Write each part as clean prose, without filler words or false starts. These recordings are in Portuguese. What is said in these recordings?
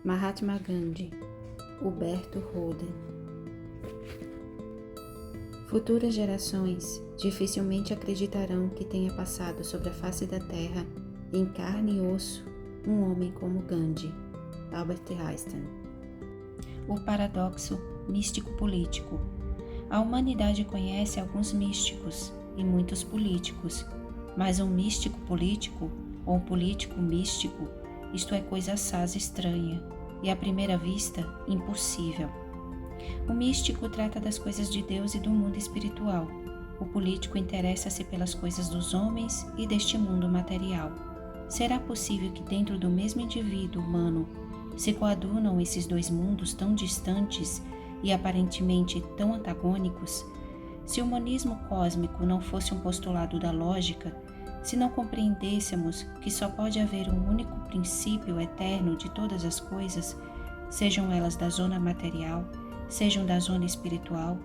Mahatma Gandhi, Huberto Holden. Futuras gerações dificilmente acreditarão que tenha passado sobre a face da terra, em carne e osso, um homem como Gandhi. Albert Einstein. O paradoxo místico-político. A humanidade conhece alguns místicos e muitos políticos, mas um místico político ou um político místico, isto é coisa assaz estranha e à primeira vista impossível. O místico trata das coisas de Deus e do mundo espiritual. O político interessa-se pelas coisas dos homens e deste mundo material. Será possível que dentro do mesmo indivíduo humano se coadunam esses dois mundos tão distantes e aparentemente tão antagônicos? Se o monismo cósmico não fosse um postulado da lógica, se não compreendêssemos que só pode haver um único princípio eterno de todas as coisas, sejam elas da zona material, sejam da zona espiritual,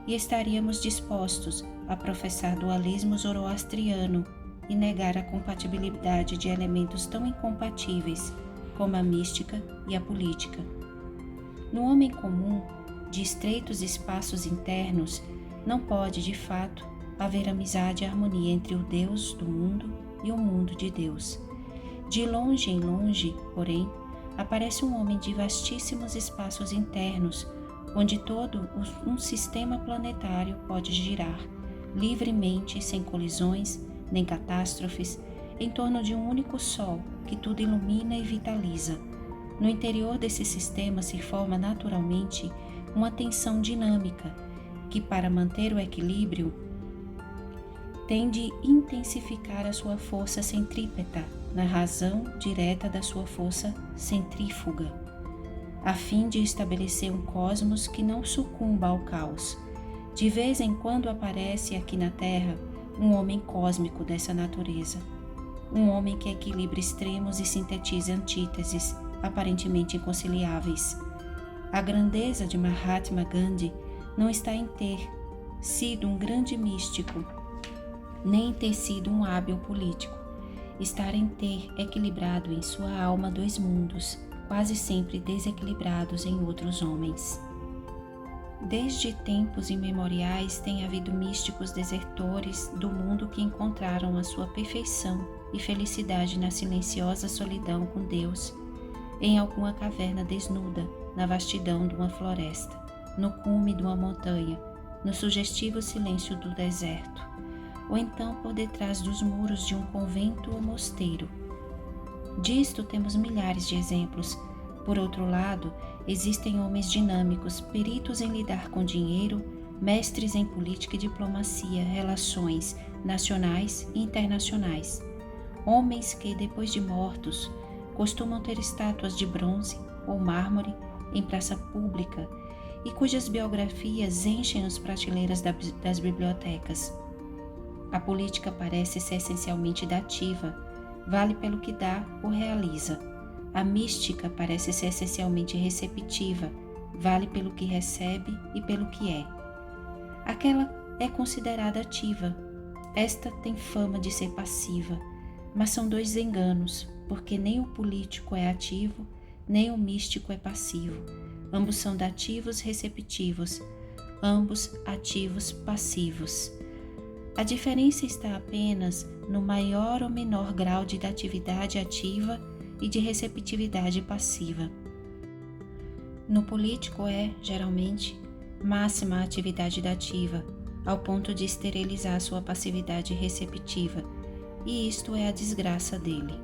e estaríamos dispostos a professar dualismo zoroastriano e negar a compatibilidade de elementos tão incompatíveis como a mística e a política. No homem comum, de estreitos espaços internos, não pode, de fato, haver amizade e harmonia entre o Deus do mundo e o mundo de Deus. De longe em longe, porém, aparece um homem de vastíssimos espaços internos, onde todo um sistema planetário pode girar, livremente, sem colisões, nem catástrofes, em torno de um único sol que tudo ilumina e vitaliza. No interior desse sistema se forma naturalmente uma tensão dinâmica, que para manter o equilíbrio tem de intensificar a sua força centrípeta na razão direta da sua força centrífuga, a fim de estabelecer um cosmos que não sucumba ao caos. De vez em quando aparece aqui na Terra um homem cósmico dessa natureza, um homem que equilibra extremos e sintetiza antíteses aparentemente inconciliáveis. A grandeza de Mahatma Gandhi não está em ter sido um grande místico, nem em ter sido um hábil político. Está em ter equilibrado em sua alma dois mundos, quase sempre desequilibrados em outros homens. Desde tempos imemoriais tem havido místicos desertores do mundo que encontraram a sua perfeição e felicidade na silenciosa solidão com Deus, em alguma caverna desnuda, na vastidão de uma floresta, no cume de uma montanha, no sugestivo silêncio do deserto, ou então por detrás dos muros de um convento ou mosteiro. Disto temos milhares de exemplos. Por outro lado, existem homens dinâmicos, peritos em lidar com dinheiro, mestres em política e diplomacia, relações nacionais e internacionais. Homens que, depois de mortos, costumam ter estátuas de bronze ou mármore em praça pública e cujas biografias enchem as prateleiras das bibliotecas. A política parece ser essencialmente dativa, vale pelo que dá ou realiza. A mística parece ser essencialmente receptiva, vale pelo que recebe e pelo que é. Aquela é considerada ativa, esta tem fama de ser passiva, mas são dois enganos, porque nem o político é ativo, nem o místico é passivo. Ambos são dativos receptivos, ambos ativos passivos. A diferença está apenas no maior ou menor grau de datividade ativa e de receptividade passiva. No político é, geralmente, máxima a atividade dativa, ao ponto de esterilizar sua passividade receptiva, e isto é a desgraça dele.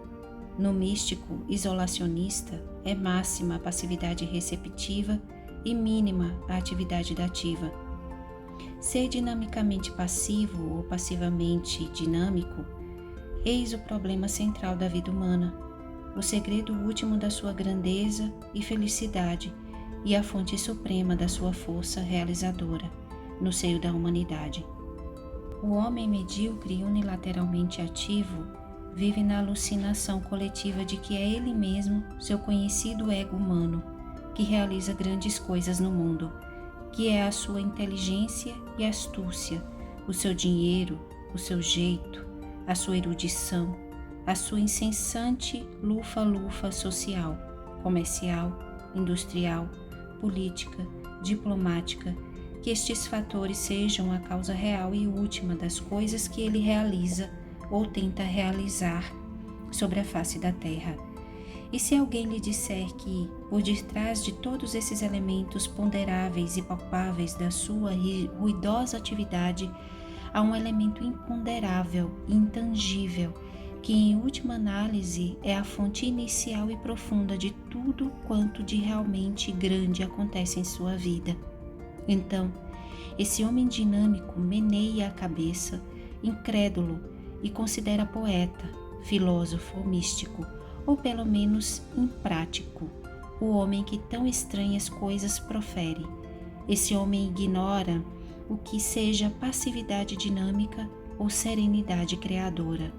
No místico isolacionista é máxima a passividade receptiva e mínima a atividade dativa. Ser dinamicamente passivo ou passivamente dinâmico, eis o problema central da vida humana, o segredo último da sua grandeza e felicidade e a fonte suprema da sua força realizadora no seio da humanidade. O homem medíocre e unilateralmente ativo vive na alucinação coletiva de que é ele mesmo, seu conhecido ego humano, que realiza grandes coisas no mundo, que é a sua inteligência e astúcia, o seu dinheiro, o seu jeito, a sua erudição, a sua incessante lufa-lufa social, comercial, industrial, política, diplomática, que estes fatores sejam a causa real e última das coisas que ele realiza ou tenta realizar sobre a face da terra. E se alguém lhe disser que, por detrás de todos esses elementos ponderáveis e palpáveis da sua ruidosa atividade, há um elemento imponderável e intangível, que em última análise é a fonte inicial e profunda de tudo quanto de realmente grande acontece em sua vida, então, esse homem dinâmico meneia a cabeça, incrédulo, e considera poeta, filósofo ou místico, ou pelo menos imprático, o homem que tão estranhas coisas profere. Esse homem ignora o que seja passividade dinâmica ou serenidade criadora.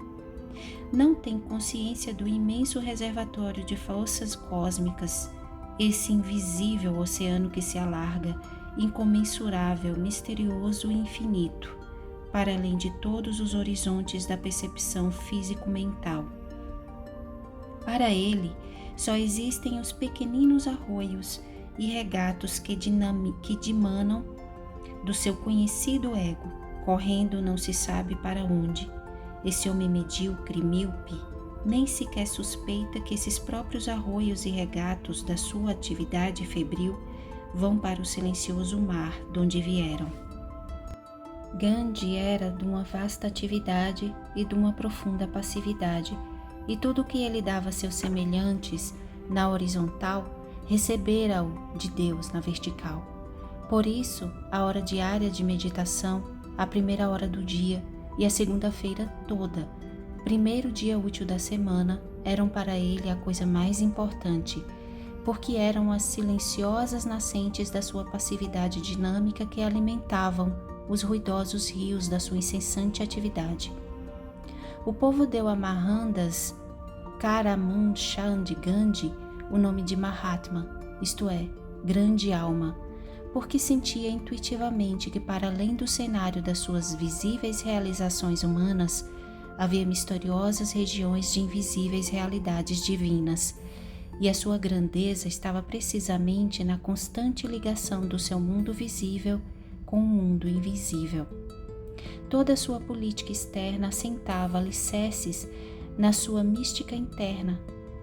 Não tem consciência do imenso reservatório de forças cósmicas, esse invisível oceano que se alarga, incomensurável, misterioso e infinito, para além de todos os horizontes da percepção físico-mental. Para ele, só existem os pequeninos arroios e regatos que dimanam do seu conhecido ego, correndo não se sabe para onde. Esse homem medíocre, míope, nem sequer suspeita que esses próprios arroios e regatos da sua atividade febril vão para o silencioso mar de onde vieram. Gandhi era de uma vasta atividade e de uma profunda passividade, e tudo o que ele dava a seus semelhantes na horizontal, recebera-o de Deus na vertical. Por isso, a hora diária de meditação, a primeira hora do dia e a segunda-feira toda, primeiro dia útil da semana, eram para ele a coisa mais importante, porque eram as silenciosas nascentes da sua passividade dinâmica que alimentavam os ruidosos rios da sua incessante atividade. O povo deu a Mahandas Karamchand Gandhi o nome de Mahatma, isto é, grande alma, porque sentia intuitivamente que para além do cenário das suas visíveis realizações humanas, havia misteriosas regiões de invisíveis realidades divinas, e a sua grandeza estava precisamente na constante ligação do seu mundo visível com o mundo invisível. Toda a sua política externa assentava alicerces na sua mística interna.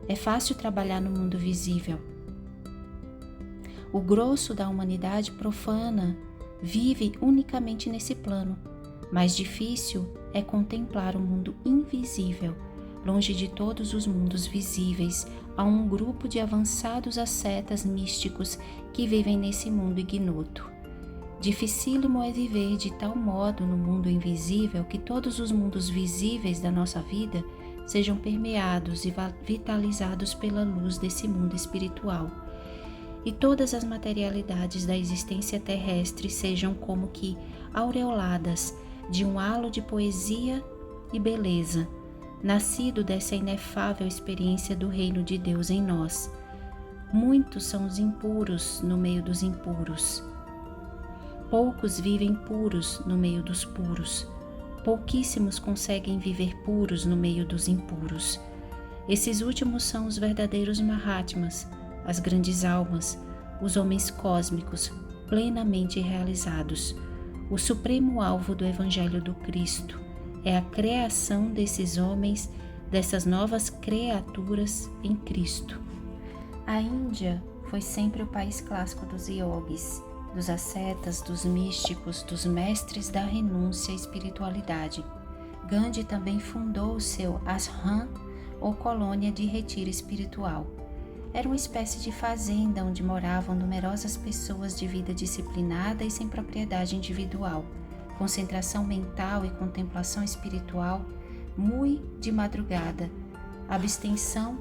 É fácil trabalhar no mundo visível. O grosso da humanidade profana vive unicamente nesse plano. Mais difícil é contemplar o mundo invisível. Longe de todos os mundos visíveis, há um grupo de avançados ascetas místicos que vivem nesse mundo ignoto. Dificílimo é viver de tal modo no mundo invisível que todos os mundos visíveis da nossa vida sejam permeados e vitalizados pela luz desse mundo espiritual, e todas as materialidades da existência terrestre sejam como que aureoladas de um halo de poesia e beleza, nascido dessa inefável experiência do reino de Deus em nós. Muitos são os impuros no meio dos impuros. Poucos vivem puros no meio dos puros. Pouquíssimos conseguem viver puros no meio dos impuros. Esses últimos são os verdadeiros Mahatmas, as grandes almas, os homens cósmicos plenamente realizados. O supremo alvo do Evangelho do Cristo é a criação desses homens, dessas novas criaturas em Cristo. A Índia foi sempre o país clássico dos yogis, dos ascetas, dos místicos, dos mestres da renúncia e espiritualidade. Gandhi também fundou o seu ashram, ou colônia de retiro espiritual. Era uma espécie de fazenda onde moravam numerosas pessoas de vida disciplinada e sem propriedade individual, concentração mental e contemplação espiritual, muito de madrugada, abstenção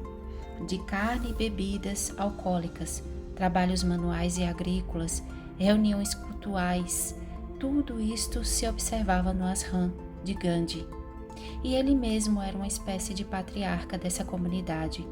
de carne e bebidas alcoólicas, trabalhos manuais e agrícolas, reuniões cultuais, tudo isto se observava no ashram de Gandhi. E ele mesmo era uma espécie de patriarca dessa comunidade.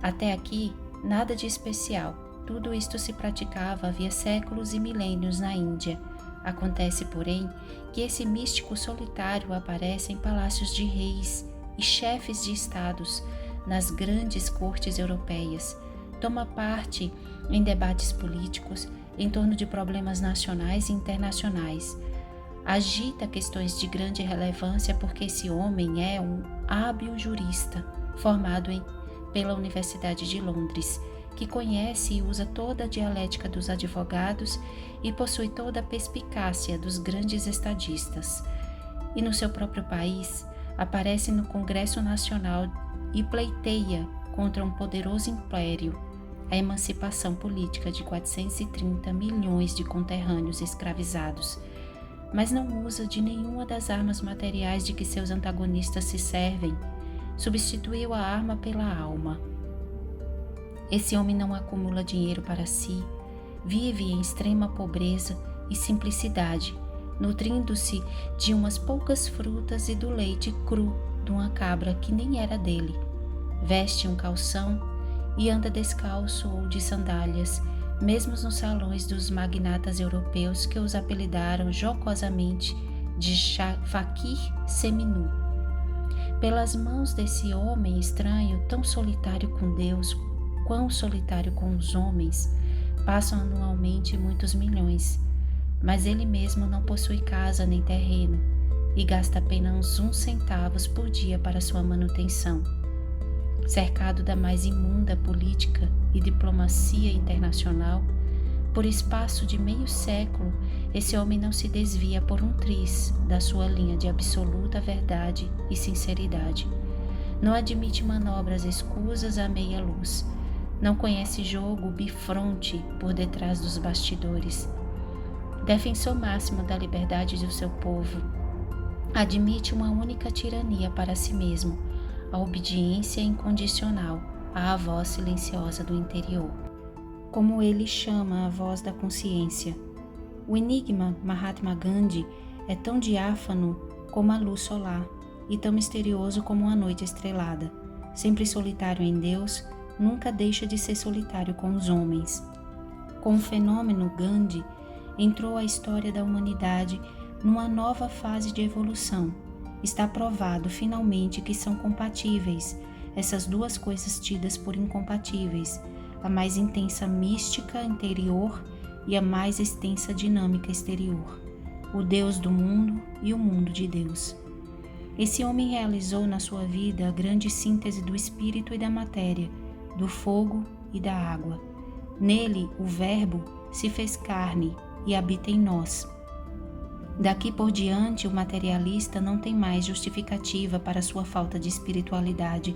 Até aqui, nada de especial. Tudo isto se praticava havia séculos e milênios na Índia. Acontece, porém, que esse místico solitário aparece em palácios de reis e chefes de estados, nas grandes cortes europeias, toma parte em debates políticos em torno de problemas nacionais e internacionais. Agita questões de grande relevância porque esse homem é um hábil jurista formado pela Universidade de Londres, que conhece e usa toda a dialética dos advogados e possui toda a perspicácia dos grandes estadistas. E no seu próprio país, aparece no Congresso Nacional e pleiteia contra um poderoso império a emancipação política de 430 milhões de conterrâneos escravizados, mas não usa de nenhuma das armas materiais de que seus antagonistas se servem, substituiu a arma pela alma. Esse homem não acumula dinheiro para si, vive em extrema pobreza e simplicidade, nutrindo-se de umas poucas frutas e do leite cru de uma cabra que nem era dele. Veste um calção e anda descalço ou de sandálias, mesmo nos salões dos magnatas europeus que os apelidaram jocosamente de faquir seminu. Pelas mãos desse homem estranho, tão solitário com Deus, quão solitário com os homens, passam anualmente muitos milhões, mas ele mesmo não possui casa nem terreno e gasta apenas uns centavos por dia para sua manutenção. Cercado da mais imunda política e diplomacia internacional, por espaço de meio século, esse homem não se desvia por um triz da sua linha de absoluta verdade e sinceridade. Não admite manobras escusas à meia luz. Não conhece jogo bifronte por detrás dos bastidores. Defensor máximo da liberdade do seu povo, admite uma única tirania para si mesmo, a obediência incondicional à voz silenciosa do interior. Como ele chama a voz da consciência. O enigma Mahatma Gandhi é tão diáfano como a luz solar e tão misterioso como uma noite estrelada. Sempre solitário em Deus, nunca deixa de ser solitário com os homens. Com o fenômeno Gandhi, entrou a história da humanidade numa nova fase de evolução. Está provado finalmente que são compatíveis essas duas coisas tidas por incompatíveis, a mais intensa mística interior e a mais extensa dinâmica exterior, o Deus do mundo e o mundo de Deus. Esse homem realizou na sua vida a grande síntese do espírito e da matéria, do fogo e da água. Nele, o Verbo se fez carne e habita em nós. Daqui por diante, o materialista não tem mais justificativa para sua falta de espiritualidade,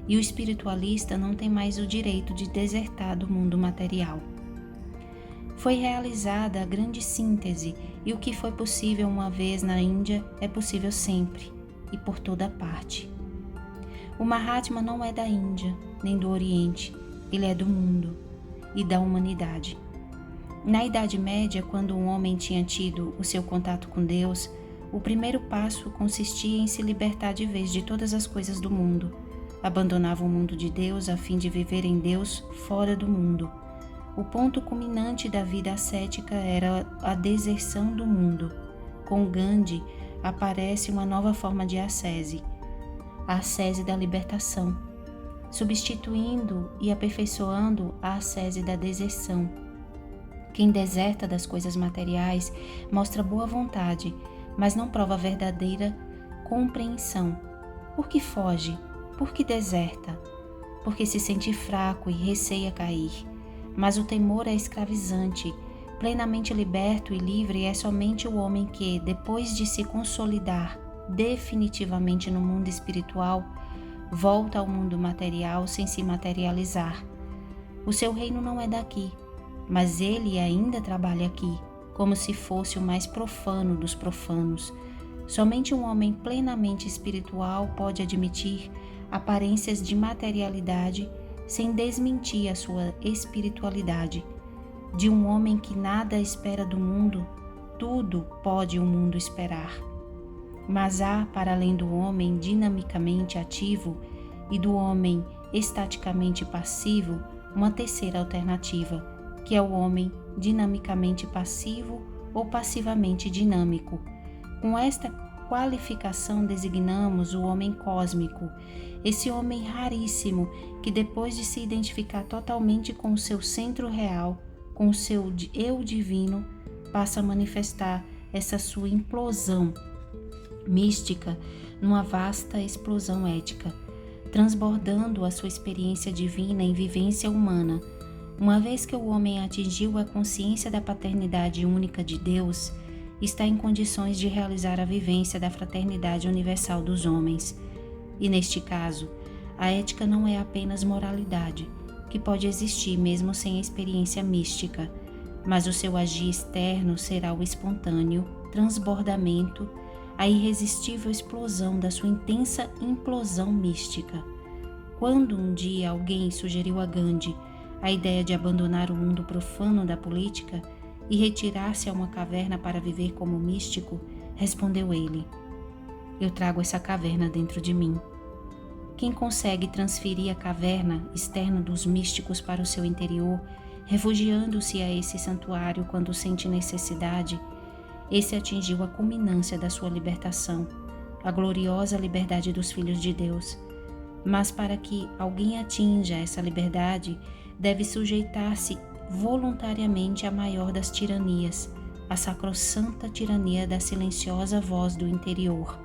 e o espiritualista não tem mais o direito de desertar do mundo material. Foi realizada a grande síntese, e o que foi possível uma vez na Índia é possível sempre e por toda parte. O Mahatma não é da Índia, nem do Oriente, ele é do mundo e da humanidade. Na Idade Média, quando um homem tinha tido o seu contato com Deus, o primeiro passo consistia em se libertar de vez de todas as coisas do mundo. Abandonava o mundo de Deus a fim de viver em Deus fora do mundo. O ponto culminante da vida ascética era a deserção do mundo. Com Gandhi aparece uma nova forma de ascese, a ascese da libertação, substituindo e aperfeiçoando a ascese da deserção. Quem deserta das coisas materiais mostra boa vontade, mas não prova verdadeira compreensão. Por que foge? Por que deserta? Porque se sente fraco e receia cair. Mas o temor é escravizante. Plenamente liberto e livre é somente o homem que, depois de se consolidar definitivamente no mundo espiritual, volta ao mundo material sem se materializar. O seu reino não é daqui, mas ele ainda trabalha aqui, como se fosse o mais profano dos profanos. Somente um homem plenamente espiritual pode admitir aparências de materialidade sem desmentir a sua espiritualidade. De um homem que nada espera do mundo, tudo pode o mundo esperar. Mas há, para além do homem dinamicamente ativo e do homem estaticamente passivo, uma terceira alternativa, que é o homem dinamicamente passivo ou passivamente dinâmico. Com esta qualificação designamos o homem cósmico, esse homem raríssimo que, depois de se identificar totalmente com o seu centro real, com o seu eu divino, passa a manifestar essa sua implosão mística numa vasta explosão ética, transbordando a sua experiência divina em vivência humana. Uma vez que o homem atingiu a consciência da paternidade única de Deus, está em condições de realizar a vivência da fraternidade universal dos homens. E neste caso, a ética não é apenas moralidade, que pode existir mesmo sem experiência mística, mas o seu agir externo será o espontâneo transbordamento, a irresistível explosão da sua intensa implosão mística. Quando um dia alguém sugeriu a Gandhi a ideia de abandonar o mundo profano da política e retirar-se a uma caverna para viver como místico, respondeu ele: "Eu trago essa caverna dentro de mim." Quem consegue transferir a caverna externa dos místicos para o seu interior, refugiando-se a esse santuário quando sente necessidade, esse atingiu a culminância da sua libertação, a gloriosa liberdade dos filhos de Deus. Mas para que alguém atinja essa liberdade, deve sujeitar-se voluntariamente à maior das tiranias, a sacrossanta tirania da silenciosa voz do interior,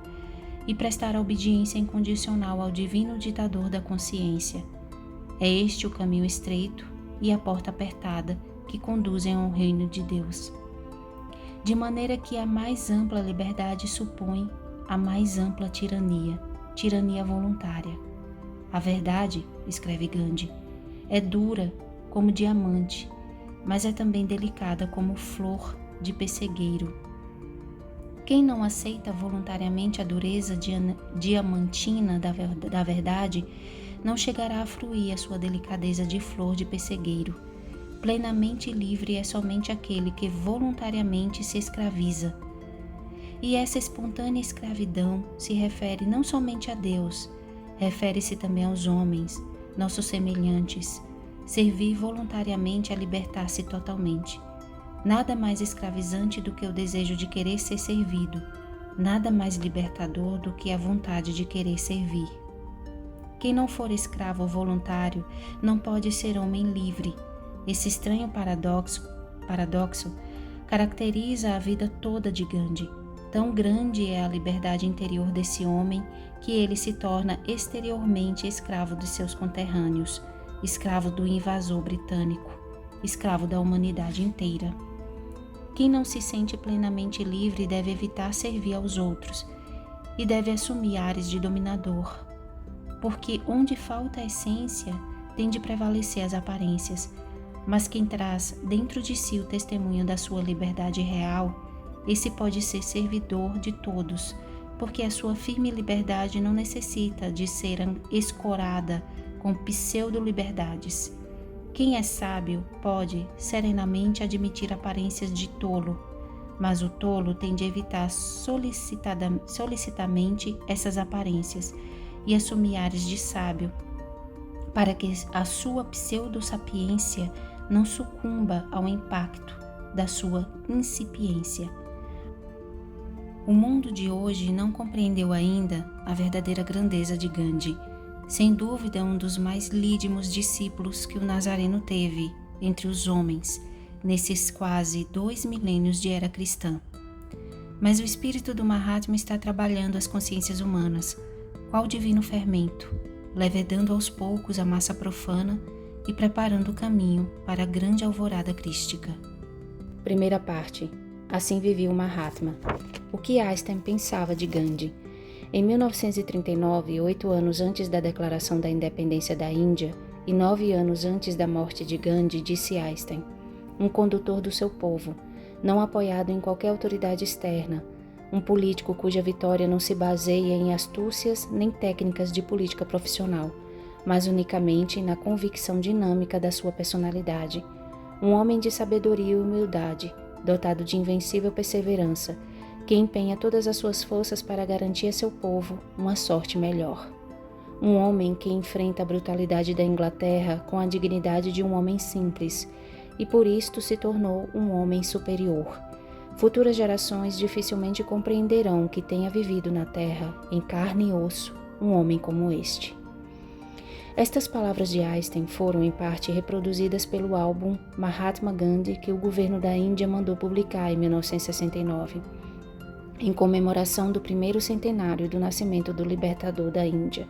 e prestar obediência incondicional ao divino ditador da consciência. É este o caminho estreito e a porta apertada que conduzem ao reino de Deus. De maneira que a mais ampla liberdade supõe a mais ampla tirania, tirania voluntária. A verdade, escreve Gandhi, é dura como diamante, mas é também delicada como flor de pessegueiro. Quem não aceita voluntariamente a dureza diamantina da verdade, não chegará a fruir a sua delicadeza de flor de pessegueiro. Plenamente livre é somente aquele que voluntariamente se escraviza. E essa espontânea escravidão se refere não somente a Deus, refere-se também aos homens, nossos semelhantes. Servir voluntariamente a libertar-se totalmente. Nada mais escravizante do que o desejo de querer ser servido, nada mais libertador do que a vontade de querer servir. Quem não for escravo voluntário não pode ser homem livre. Esse estranho paradoxo caracteriza a vida toda de Gandhi. Tão grande é a liberdade interior desse homem que ele se torna exteriormente escravo de seus conterrâneos, escravo do invasor britânico, escravo da humanidade inteira. Quem não se sente plenamente livre deve evitar servir aos outros e deve assumir ares de dominador, porque onde falta a essência, tem de prevalecer as aparências, mas quem traz dentro de si o testemunho da sua liberdade real, esse pode ser servidor de todos, porque a sua firme liberdade não necessita de ser escorada com pseudo-liberdades. Quem é sábio pode serenamente admitir aparências de tolo, mas o tolo tem de evitar solicitamente essas aparências e assumir ares de sábio, para que a sua pseudo-sapiência não sucumba ao impacto da sua incipiência. O mundo de hoje não compreendeu ainda a verdadeira grandeza de Gandhi. Sem dúvida, um dos mais lídimos discípulos que o Nazareno teve entre os homens, nesses quase 2 milênios de era cristã. Mas o espírito do Mahatma está trabalhando as consciências humanas, qual divino fermento, levedando aos poucos a massa profana e preparando o caminho para a grande alvorada crística. Primeira parte. Assim vivia o Mahatma. O que Einstein pensava de Gandhi? Em 1939, 8 anos antes da declaração da independência da Índia e 9 anos antes da morte de Gandhi, disse Einstein, um condutor do seu povo, não apoiado em qualquer autoridade externa, um político cuja vitória não se baseia em astúcias nem técnicas de política profissional, mas unicamente na convicção dinâmica da sua personalidade, um homem de sabedoria e humildade, dotado de invencível perseverança, que empenha todas as suas forças para garantir a seu povo uma sorte melhor. Um homem que enfrenta a brutalidade da Inglaterra com a dignidade de um homem simples, e por isto se tornou um homem superior. Futuras gerações dificilmente compreenderão que tenha vivido na Terra, em carne e osso, um homem como este. Estas palavras de Einstein foram, em parte, reproduzidas pelo álbum Mahatma Gandhi que o governo da Índia mandou publicar em 1969, em comemoração do primeiro centenário do nascimento do libertador da Índia.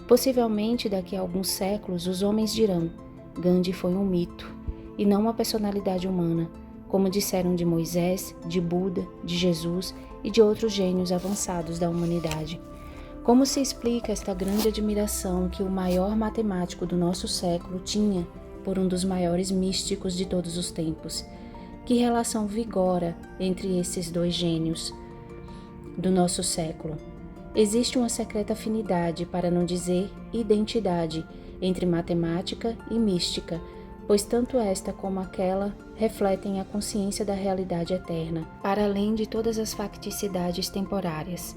Possivelmente, daqui a alguns séculos, os homens dirão: Gandhi foi um mito, e não uma personalidade humana, como disseram de Moisés, de Buda, de Jesus e de outros gênios avançados da humanidade. Como se explica esta grande admiração que o maior matemático do nosso século tinha por um dos maiores místicos de todos os tempos? Que relação vigora entre esses dois gênios do nosso século? Existe uma secreta afinidade, para não dizer identidade, entre matemática e mística, pois tanto esta como aquela refletem a consciência da realidade eterna, para além de todas as facticidades temporárias.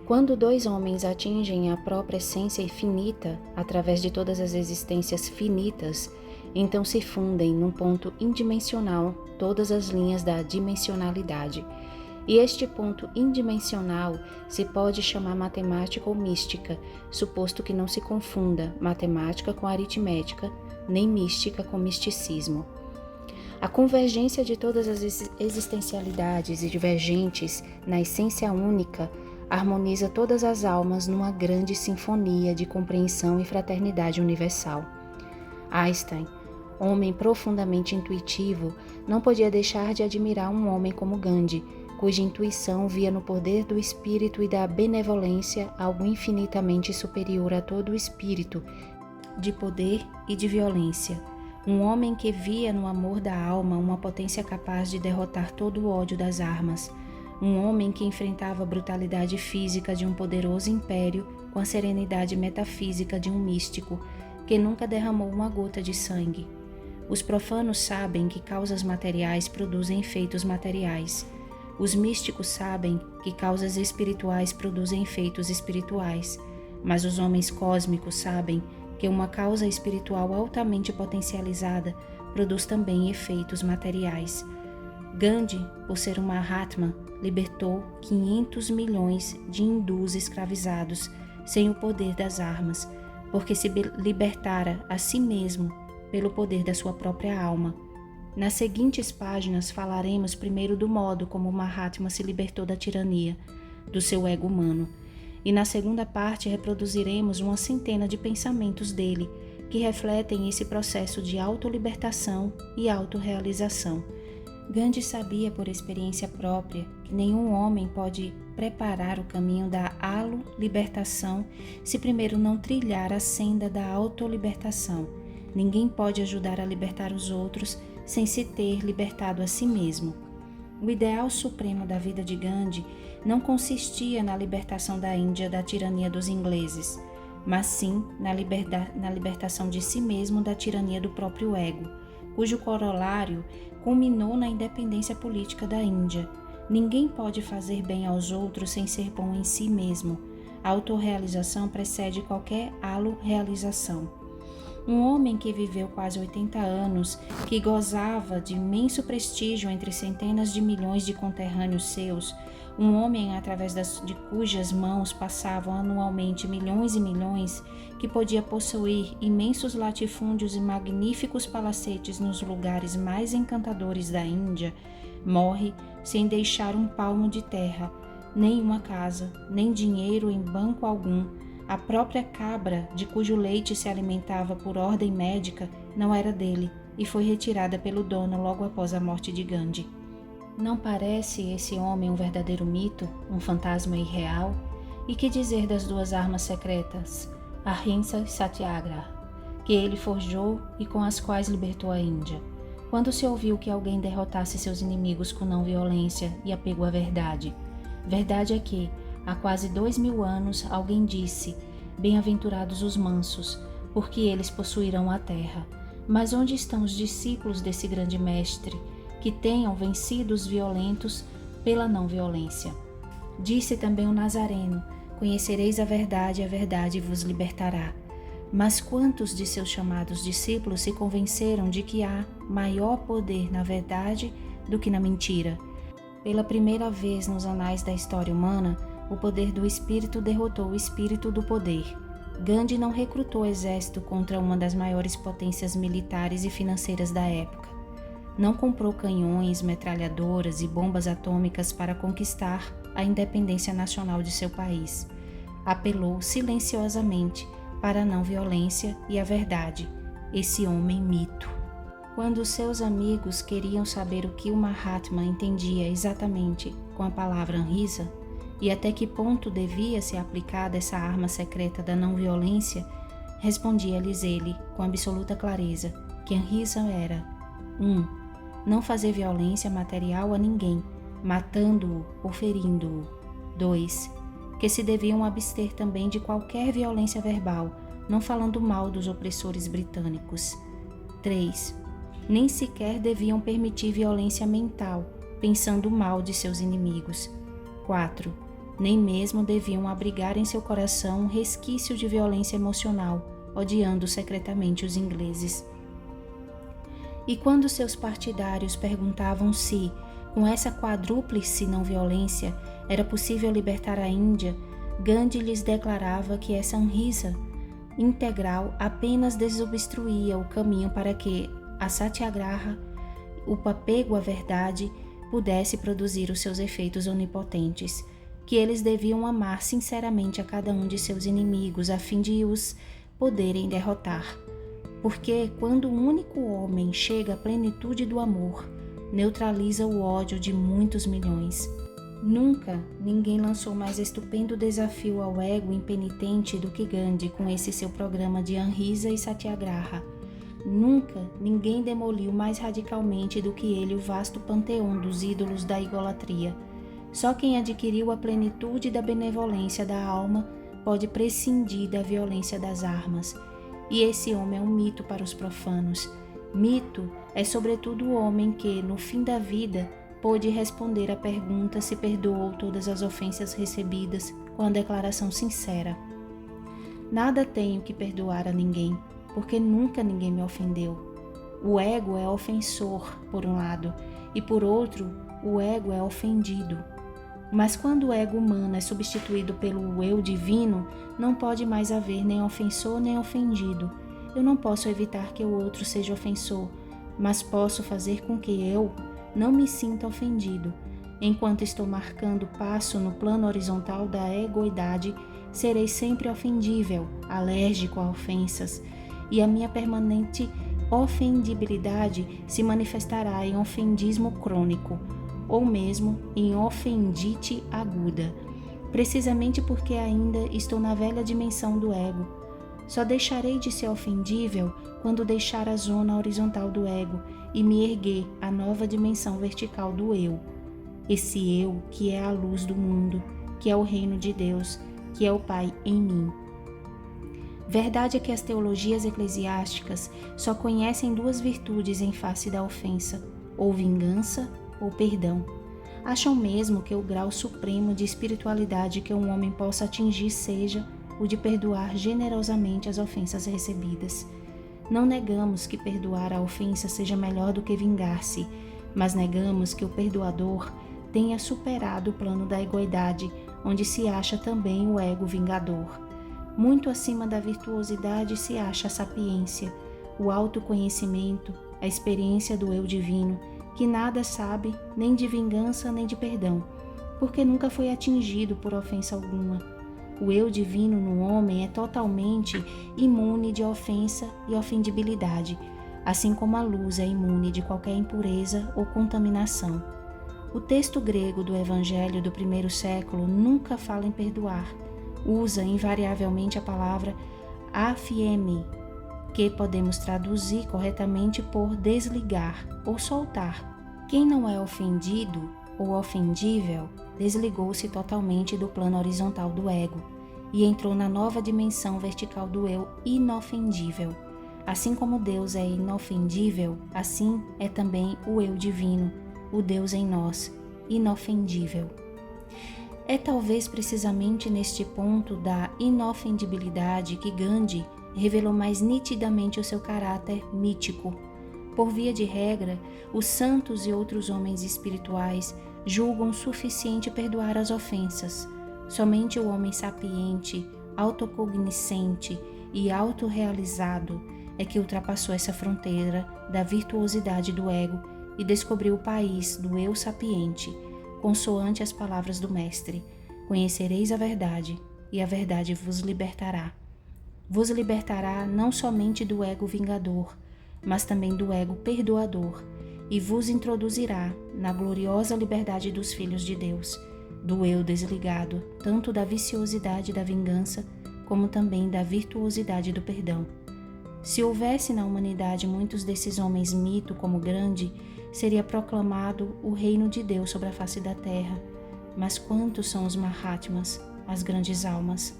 Quando dois homens atingem a própria essência infinita, através de todas as existências finitas, então se fundem num ponto indimensional todas as linhas da dimensionalidade. E este ponto indimensional se pode chamar matemática ou mística, suposto que não se confunda matemática com aritmética, nem mística com misticismo. A convergência de todas as existencialidades e divergentes na essência única harmoniza todas as almas numa grande sinfonia de compreensão e fraternidade universal. Einstein, homem profundamente intuitivo, não podia deixar de admirar um homem como Gandhi, cuja intuição via no poder do espírito e da benevolência algo infinitamente superior a todo o espírito de poder e de violência. Um homem que via no amor da alma uma potência capaz de derrotar todo o ódio das armas. Um homem que enfrentava a brutalidade física de um poderoso império com a serenidade metafísica de um místico, que nunca derramou uma gota de sangue. Os profanos sabem que causas materiais produzem efeitos materiais. Os místicos sabem que causas espirituais produzem efeitos espirituais, mas os homens cósmicos sabem que uma causa espiritual altamente potencializada produz também efeitos materiais. Gandhi, por ser um Mahatma, libertou 500 milhões de hindus escravizados sem o poder das armas, porque se libertara a si mesmo pelo poder da sua própria alma. Nas seguintes páginas falaremos primeiro do modo como Mahatma se libertou da tirania, do seu ego humano, e na segunda parte reproduziremos uma centena de pensamentos dele, que refletem esse processo de autolibertação e autorrealização. Gandhi sabia por experiência própria que nenhum homem pode preparar o caminho da alo-libertação se primeiro não trilhar a senda da autolibertação. Ninguém pode ajudar a libertar os outros sem se ter libertado a si mesmo. O ideal supremo da vida de Gandhi não consistia na libertação da Índia da tirania dos ingleses, mas sim na libertação de si mesmo da tirania do próprio ego, cujo corolário culminou na independência política da Índia. Ninguém pode fazer bem aos outros sem ser bom em si mesmo. A autorrealização precede qualquer alo-realização. Um homem que viveu quase 80 anos, que gozava de imenso prestígio entre centenas de milhões de conterrâneos seus, um homem através de cujas mãos passavam anualmente milhões e milhões, que podia possuir imensos latifúndios e magníficos palacetes nos lugares mais encantadores da Índia, morre sem deixar um palmo de terra, nem uma casa, nem dinheiro em banco algum. A própria cabra, de cujo leite se alimentava por ordem médica, não era dele e foi retirada pelo dono logo após a morte de Gandhi. Não parece esse homem um verdadeiro mito, um fantasma irreal? E que dizer das duas armas secretas, Ahimsa e Satyagraha, que ele forjou e com as quais libertou a Índia? Quando se ouviu que alguém derrotasse seus inimigos com não violência e apego à verdade? Verdade é que, há quase 2000 anos, alguém disse: bem-aventurados os mansos, porque eles possuirão a terra. Mas onde estão os discípulos desse grande mestre, que tenham vencido os violentos pela não violência? Disse também o Nazareno: conhecereis a verdade vos libertará. Mas quantos de seus chamados discípulos se convenceram de que há maior poder na verdade do que na mentira. Pela primeira vez nos anais da história humana, o poder do espírito derrotou o espírito do poder. Gandhi não recrutou exército contra uma das maiores potências militares e financeiras da época. Não comprou canhões, metralhadoras e bombas atômicas para conquistar a independência nacional de seu país. Apelou silenciosamente para a não violência e a verdade, esse homem mito. Quando seus amigos queriam saber o que o Mahatma entendia exatamente com a palavra Ahimsa e até que ponto devia ser aplicada essa arma secreta da não violência, respondia-lhes ele com absoluta clareza que Ahimsa era 1. Não fazer violência material a ninguém, matando-o ou ferindo-o. 2. Que se deviam abster também de qualquer violência verbal, não falando mal dos opressores britânicos. 3. Nem sequer deviam permitir violência mental, pensando mal de seus inimigos. 4. Nem mesmo deviam abrigar em seu coração um resquício de violência emocional, odiando secretamente os ingleses. E quando seus partidários perguntavam se, com essa quádruplice não violência, era possível libertar a Índia, Gandhi lhes declarava que essa Ahimsa integral apenas desobstruía o caminho para que a Satyagraha, o apego à verdade, pudesse produzir os seus efeitos onipotentes, que eles deviam amar sinceramente a cada um de seus inimigos a fim de os poderem derrotar. Porque quando um único homem chega à plenitude do amor, neutraliza o ódio de muitos milhões. Nunca ninguém lançou mais estupendo desafio ao ego impenitente do que Gandhi com esse seu programa de Ahimsa e Satyagraha. Nunca ninguém demoliu mais radicalmente do que ele o vasto panteão dos ídolos da idolatria. Só quem adquiriu a plenitude da benevolência da alma pode prescindir da violência das armas. E esse homem é um mito para os profanos. Mito é sobretudo o homem que, no fim da vida, pôde responder à pergunta se perdoou todas as ofensas recebidas com a declaração sincera: nada tenho que perdoar a ninguém, porque nunca ninguém me ofendeu. O ego é ofensor, por um lado, e por outro, o ego é ofendido. Mas quando o ego humano é substituído pelo eu divino, não pode mais haver nem ofensor nem ofendido. Eu não posso evitar que o outro seja ofensor, mas posso fazer com que eu não me sinta ofendido. Enquanto estou marcando passo no plano horizontal da egoidade, serei sempre ofendível, alérgico a ofensas, e a minha permanente ofendibilidade se manifestará em ofendismo crônico, ou mesmo em ofendite aguda, precisamente porque ainda estou na velha dimensão do ego. Só deixarei de ser ofendível quando deixar a zona horizontal do ego e me erguer à nova dimensão vertical do eu. Esse eu que é a luz do mundo, que é o reino de Deus, que é o Pai em mim. Verdade é que as teologias eclesiásticas só conhecem duas virtudes em face da ofensa, ou vingança ou perdão. Acham mesmo que o grau supremo de espiritualidade que um homem possa atingir seja o de perdoar generosamente as ofensas recebidas. Não negamos que perdoar a ofensa seja melhor do que vingar-se, mas negamos que o perdoador tenha superado o plano da egoidade, onde se acha também o ego vingador. Muito acima da virtuosidade se acha a sapiência, o autoconhecimento, a experiência do eu divino, que nada sabe nem de vingança nem de perdão, porque nunca foi atingido por ofensa alguma. O eu divino no homem é totalmente imune de ofensa e ofendibilidade, assim como a luz é imune de qualquer impureza ou contaminação. O texto grego do Evangelho do primeiro século nunca fala em perdoar. Usa invariavelmente a palavra aphiemi, que podemos traduzir corretamente por desligar ou soltar. Quem não é ofendido ou ofendível desligou-se totalmente do plano horizontal do ego e entrou na nova dimensão vertical do eu inofendível. Assim como Deus é inofendível, assim é também o eu divino, o Deus em nós, inofendível. É talvez precisamente neste ponto da inofendibilidade que Gandhi revelou mais nitidamente o seu caráter mítico. Por via de regra, os santos e outros homens espirituais julgam suficiente perdoar as ofensas. Somente o homem sapiente, autocognoscente e autorrealizado é que ultrapassou essa fronteira da virtuosidade do ego e descobriu o país do eu sapiente, consoante as palavras do Mestre: conhecereis a verdade, e a verdade vos libertará. Vos libertará não somente do ego vingador, mas também do ego perdoador, e vos introduzirá na gloriosa liberdade dos filhos de Deus, do eu desligado, tanto da viciosidade da vingança, como também da virtuosidade do perdão. Se houvesse na humanidade muitos desses homens mito como grande, seria proclamado o reino de Deus sobre a face da terra. Mas quantos são os Mahatmas, as grandes almas?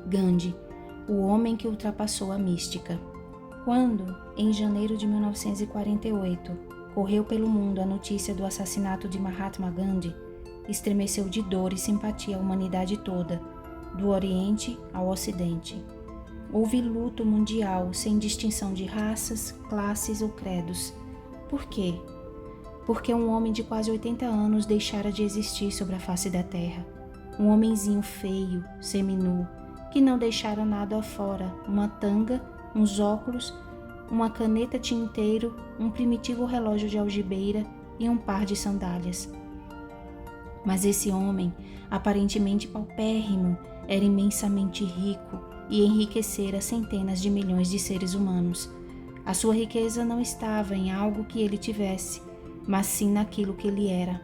Gandhi, o homem que ultrapassou a mística. Quando, em janeiro de 1948, correu pelo mundo a notícia do assassinato de Mahatma Gandhi, estremeceu de dor e simpatia a humanidade toda, do Oriente ao Ocidente. Houve luto mundial sem distinção de raças, classes ou credos. Por quê? Porque um homem de quase 80 anos deixara de existir sobre a face da terra. Um homenzinho feio, seminu, que não deixara nada afora, uma tanga, uns óculos, uma caneta tinteiro, um primitivo relógio de algibeira e um par de sandálias. Mas esse homem, aparentemente paupérrimo, era imensamente rico e enriquecera centenas de milhões de seres humanos. A sua riqueza não estava em algo que ele tivesse, mas sim naquilo que ele era.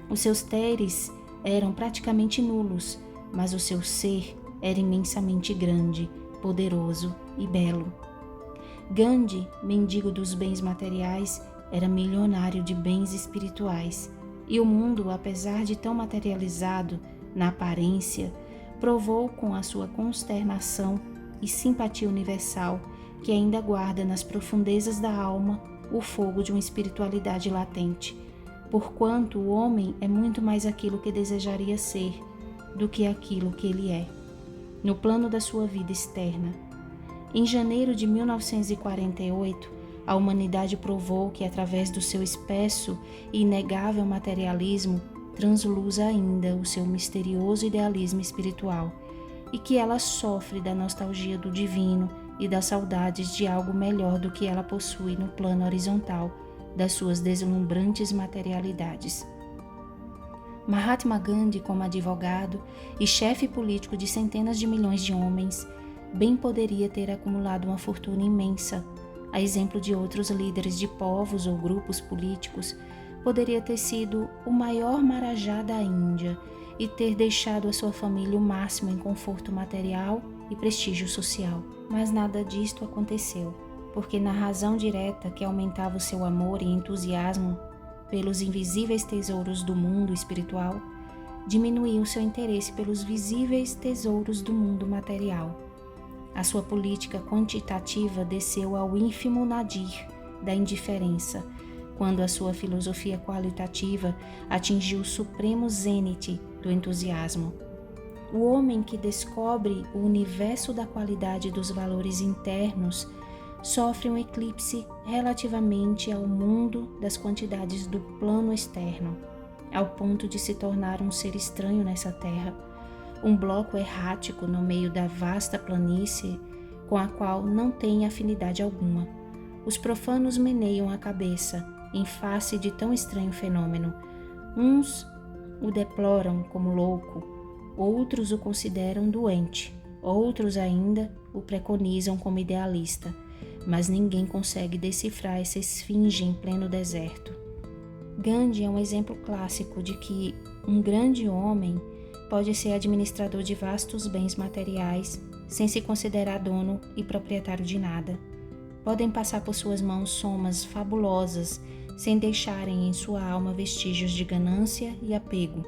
Os seus teres eram praticamente nulos, mas o seu ser era imensamente grande, poderoso e belo. Gandhi, mendigo dos bens materiais, era milionário de bens espirituais, e o mundo, apesar de tão materializado na aparência, provou com a sua consternação e simpatia universal que ainda guarda nas profundezas da alma o fogo de uma espiritualidade latente, porquanto o homem é muito mais aquilo que desejaria ser do que aquilo que ele é, no plano da sua vida externa. Em janeiro de 1948, a humanidade provou que, através do seu espesso e inegável materialismo, transluz ainda o seu misterioso idealismo espiritual, e que ela sofre da nostalgia do divino e das saudades de algo melhor do que ela possui no plano horizontal das suas deslumbrantes materialidades. Mahatma Gandhi, como advogado e chefe político de centenas de milhões de homens, bem poderia ter acumulado uma fortuna imensa. A exemplo de outros líderes de povos ou grupos políticos, poderia ter sido o maior marajá da Índia e ter deixado a sua família o máximo em conforto material e prestígio social. Mas nada disto aconteceu, porque na razão direta que aumentava o seu amor e entusiasmo pelos invisíveis tesouros do mundo espiritual, diminuiu seu interesse pelos visíveis tesouros do mundo material. A sua política quantitativa desceu ao ínfimo nadir da indiferença, quando a sua filosofia qualitativa atingiu o supremo zênite do entusiasmo. O homem que descobre o universo da qualidade dos valores internos sofre um eclipse relativamente ao mundo das quantidades do plano externo, ao ponto de se tornar um ser estranho nessa terra, um bloco errático no meio da vasta planície com a qual não tem afinidade alguma. Os profanos meneiam a cabeça em face de tão estranho fenômeno. Uns o deploram como louco, outros o consideram doente, outros ainda o preconizam como idealista, mas ninguém consegue decifrar essa esfinge em pleno deserto. Gandhi é um exemplo clássico de que um grande homem pode ser administrador de vastos bens materiais sem se considerar dono e proprietário de nada. Podem passar por suas mãos somas fabulosas sem deixarem em sua alma vestígios de ganância e apego.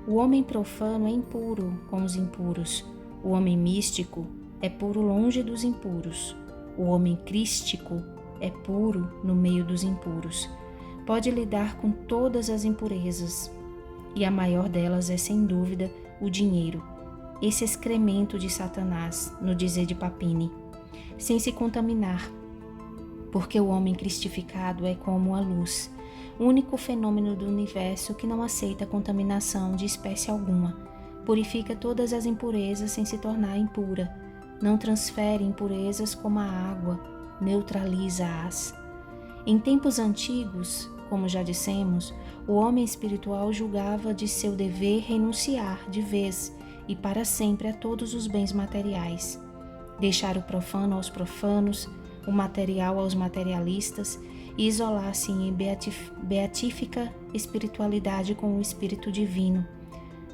O homem profano é impuro com os impuros. O homem místico é puro longe dos impuros. O homem crístico é puro no meio dos impuros. Pode lidar com todas as impurezas, e a maior delas é, sem dúvida, o dinheiro, esse excremento de Satanás, no dizer de Papini, sem se contaminar. porque o homem cristificado é como a luz, único fenômeno do universo que não aceita contaminação de espécie alguma, purifica todas as impurezas sem se tornar impura, não transfere impurezas como a água, neutraliza-as. Em tempos antigos, como já dissemos, o homem espiritual julgava de seu dever renunciar de vez e para sempre a todos os bens materiais, deixar o profano aos profanos, o material aos materialistas e isolar-se em beatífica espiritualidade com o Espírito Divino.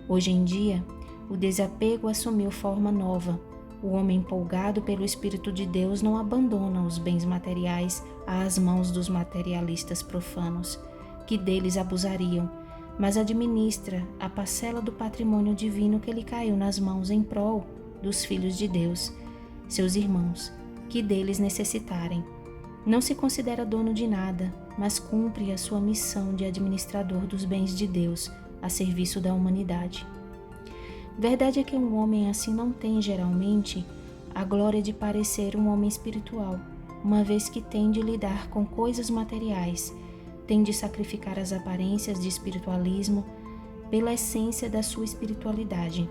Hoje em dia, o desapego assumiu forma nova. O homem empolgado pelo Espírito de Deus não abandona os bens materiais às mãos dos materialistas profanos, que deles abusariam, mas administra a parcela do patrimônio divino que lhe caiu nas mãos em prol dos filhos de Deus, seus irmãos, que deles necessitarem. Não se considera dono de nada, mas cumpre a sua missão de administrador dos bens de Deus a serviço da humanidade. Verdade é que um homem assim não tem, geralmente, a glória de parecer um homem espiritual, uma vez que tem de lidar com coisas materiais, tem de sacrificar as aparências de espiritualismo pela essência da sua espiritualidade.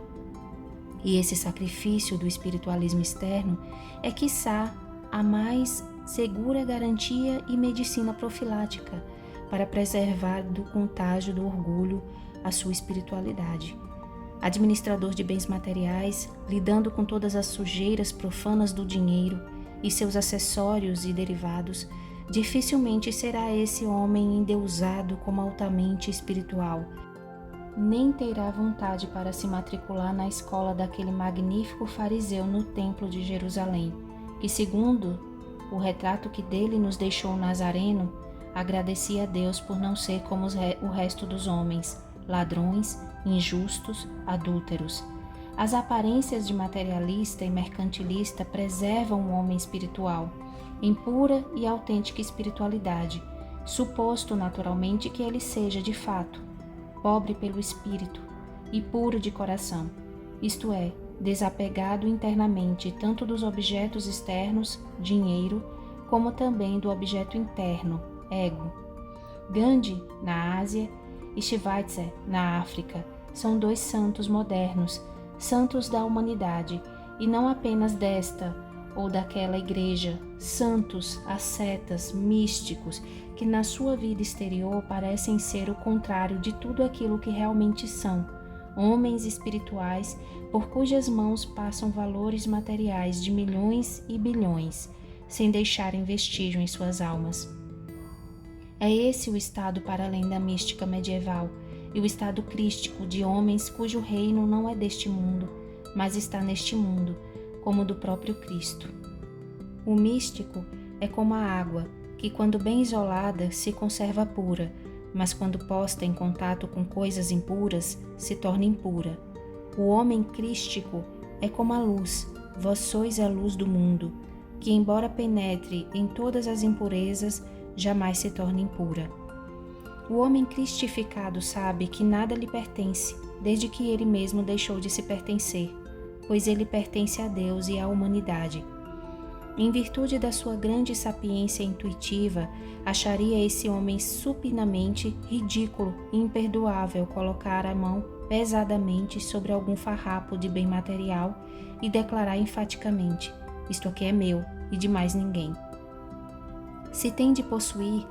E esse sacrifício do espiritualismo externo é, quiçá, a mais segura garantia e medicina profilática para preservar do contágio do orgulho a sua espiritualidade. Administrador de bens materiais, lidando com todas as sujeiras profanas do dinheiro e seus acessórios e derivados, dificilmente será esse homem endeusado como altamente espiritual, nem terá vontade para se matricular na escola daquele magnífico fariseu no templo de Jerusalém, que, segundo o retrato que dele nos deixou o Nazareno, agradecia a Deus por não ser como o resto dos homens, ladrões, injustos, adúlteros. As aparências de materialista e mercantilista preservam o homem espiritual, em pura e autêntica espiritualidade, suposto naturalmente que ele seja, de fato, pobre pelo espírito e puro de coração, isto é, desapegado internamente tanto dos objetos externos, dinheiro, como também do objeto interno, ego. Gandhi, na Ásia, e Schweitzer, na África, são dois santos modernos, santos da humanidade, e não apenas desta ou daquela igreja, santos, ascetas, místicos, que na sua vida exterior parecem ser o contrário de tudo aquilo que realmente são, homens espirituais por cujas mãos passam valores materiais de milhões e bilhões, sem deixarem vestígio em suas almas. É esse o estado para além da mística medieval e o estado crístico de homens cujo reino não é deste mundo, mas está neste mundo, como o do próprio Cristo. O místico é como a água, que quando bem isolada se conserva pura, mas quando posta em contato com coisas impuras, se torna impura. O homem crístico é como a luz, vós sois a luz do mundo, que embora penetre em todas as impurezas, jamais se torna impura. O homem cristificado sabe que nada lhe pertence, desde que ele mesmo deixou de se pertencer, pois ele pertence a Deus e à humanidade. Em virtude da sua grande sapiência intuitiva, acharia esse homem supinamente ridículo e imperdoável colocar a mão pesadamente sobre algum farrapo de bem material e declarar enfaticamente: isto aqui é meu e de mais ninguém. Se tem de possuir,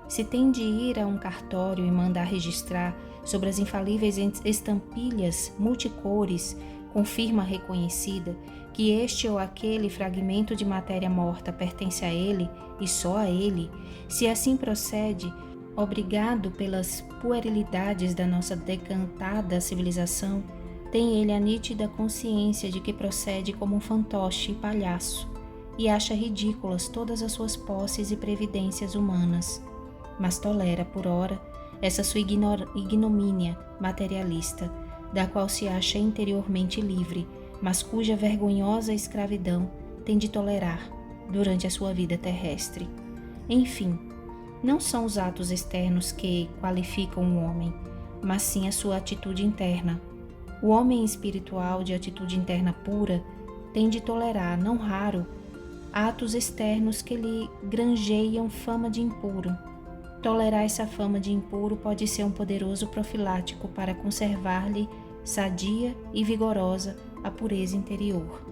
se tem de ir a um cartório e mandar registrar sobre as infalíveis estampilhas multicores com firma reconhecida que este ou aquele fragmento de matéria morta pertence a ele e só a ele, se assim procede, obrigado pelas puerilidades da nossa decantada civilização, tem ele a nítida consciência de que procede como um fantoche e palhaço, e acha ridículas todas as suas posses e previdências humanas, mas tolera, por ora, essa sua ignomínia materialista, da qual se acha interiormente livre, mas cuja vergonhosa escravidão tem de tolerar durante a sua vida terrestre. Enfim, não são os atos externos que qualificam o homem, mas sim a sua atitude interna. O homem espiritual de atitude interna pura tem de tolerar, não raro, atos externos que lhe granjeiam fama de impuro. Tolerar essa fama de impuro pode ser um poderoso profilático para conservar-lhe sadia e vigorosa a pureza interior.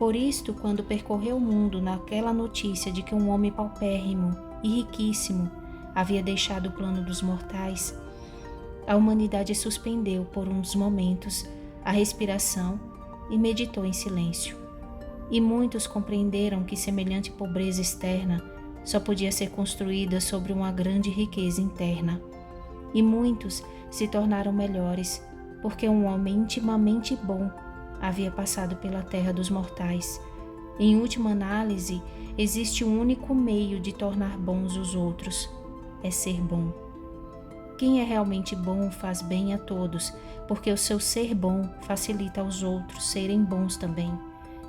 Por isto, quando percorreu o mundo naquela notícia de que um homem paupérrimo e riquíssimo havia deixado o plano dos mortais, a humanidade suspendeu por uns momentos a respiração e meditou em silêncio. E muitos compreenderam que semelhante pobreza externa só podia ser construída sobre uma grande riqueza interna. E muitos se tornaram melhores, porque um homem intimamente bom havia passado pela terra dos mortais. Em última análise, existe um único meio de tornar bons os outros: é ser bom. Quem é realmente bom faz bem a todos, porque o seu ser bom facilita aos outros serem bons também,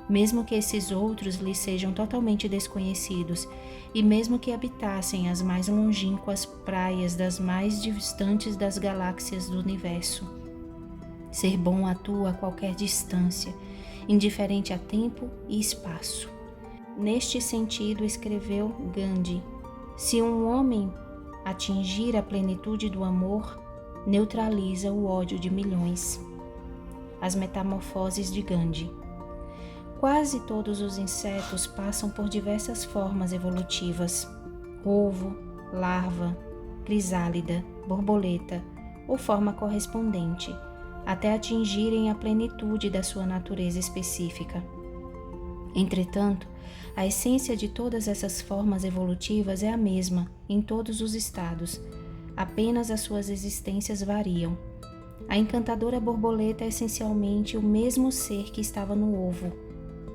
mesmo que esses outros lhe sejam totalmente desconhecidos e mesmo que habitassem as mais longínquas praias das mais distantes das galáxias do universo. Ser bom atua a qualquer distância, indiferente a tempo e espaço. Neste sentido, escreveu Gandhi: se um homem atingir a plenitude do amor, neutraliza o ódio de milhões. As metamorfoses de Gandhi. Quase todos os insetos passam por diversas formas evolutivas: ovo, larva, crisálida, borboleta ou forma correspondente, até atingirem a plenitude da sua natureza específica. Entretanto, a essência de todas essas formas evolutivas é a mesma em todos os estados, apenas as suas existências variam. A encantadora borboleta é essencialmente o mesmo ser que estava no ovo,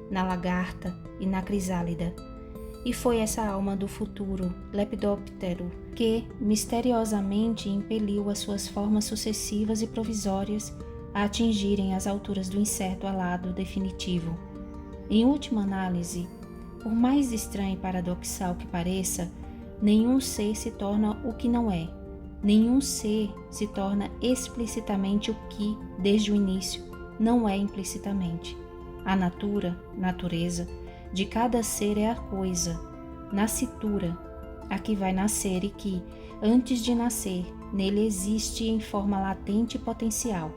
na lagarta e na crisálida. E foi essa alma do futuro, Lepidóptero, que misteriosamente impeliu as suas formas sucessivas e provisórias a atingirem as alturas do inseto alado definitivo. Em última análise, por mais estranho e paradoxal que pareça, nenhum ser se torna o que não é. Nenhum ser se torna explicitamente o que, desde o início, não é implicitamente. A natureza, de cada ser é a coisa, nascitura, a que vai nascer e que, antes de nascer, nele existe em forma latente e potencial.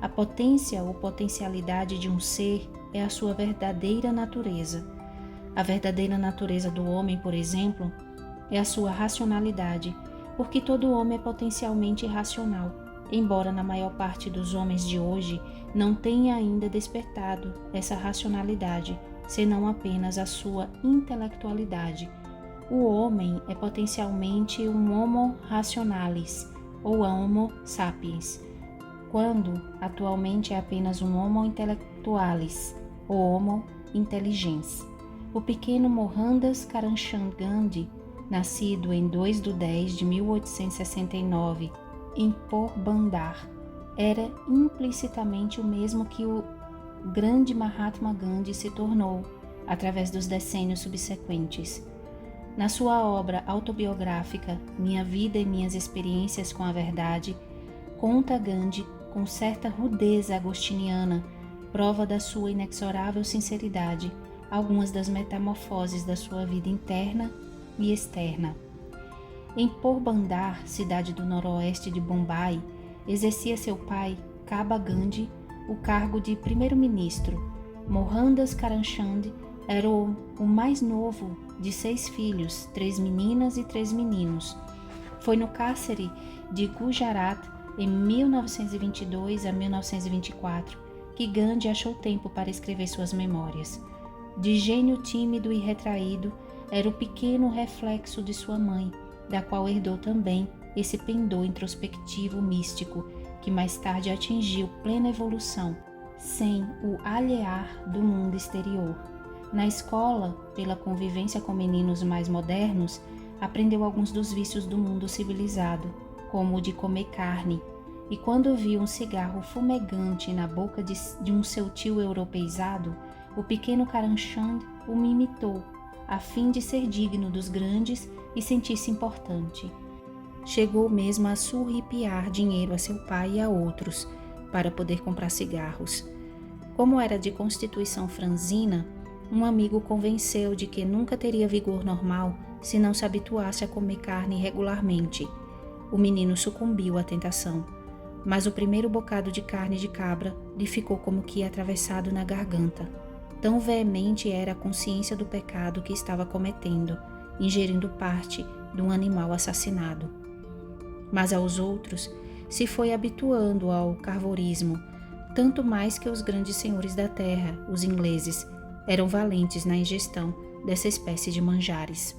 A potência ou potencialidade de um ser é a sua verdadeira natureza. A verdadeira natureza do homem, por exemplo, é a sua racionalidade, porque todo homem é potencialmente irracional, embora na maior parte dos homens de hoje não tenha ainda despertado essa racionalidade, senão apenas a sua intelectualidade. O homem é potencialmente um homo rationalis, ou homo sapiens, quando atualmente é apenas um homo intellectualis, ou homo intelligens. O pequeno Mohandas Karamchand Gandhi, nascido em 2/10/1869 em Porbandar, era implicitamente o mesmo que o grande Mahatma Gandhi se tornou através dos decênios subsequentes. Na sua obra autobiográfica Minha Vida e Minhas Experiências com a Verdade, conta Gandhi, com certa rudeza agostiniana, prova da sua inexorável sinceridade, algumas das metamorfoses da sua vida interna e externa. Em Porbandar, cidade do noroeste de Bombai, exercia seu pai, Kaba Gandhi, o cargo de primeiro-ministro. Mohandas Karamchand era o mais novo de 6 filhos, 3 meninas e 3 meninos. Foi no cárcere de Gujarat, em 1922 a 1924, que Gandhi achou tempo para escrever suas memórias. De gênio tímido e retraído, era o pequeno reflexo de sua mãe, da qual herdou também esse pendor introspectivo místico, que mais tarde atingiu plena evolução, sem o alhear do mundo exterior. Na escola, pela convivência com meninos mais modernos, aprendeu alguns dos vícios do mundo civilizado, como o de comer carne, e quando viu um cigarro fumegante na boca de um seu tio europeizado, o pequeno Karamchand o imitou, a fim de ser digno dos grandes e sentir-se importante. Chegou mesmo a surripiar dinheiro a seu pai e a outros, para poder comprar cigarros. Como era de constituição franzina, um amigo o convenceu de que nunca teria vigor normal se não se habituasse a comer carne regularmente. O menino sucumbiu à tentação, mas o primeiro bocado de carne de cabra lhe ficou como que atravessado na garganta. Tão veemente era a consciência do pecado que estava cometendo, ingerindo parte de um animal assassinado. Mas aos outros se foi habituando ao carvorismo, tanto mais que os grandes senhores da terra, os ingleses, eram valentes na ingestão dessa espécie de manjares.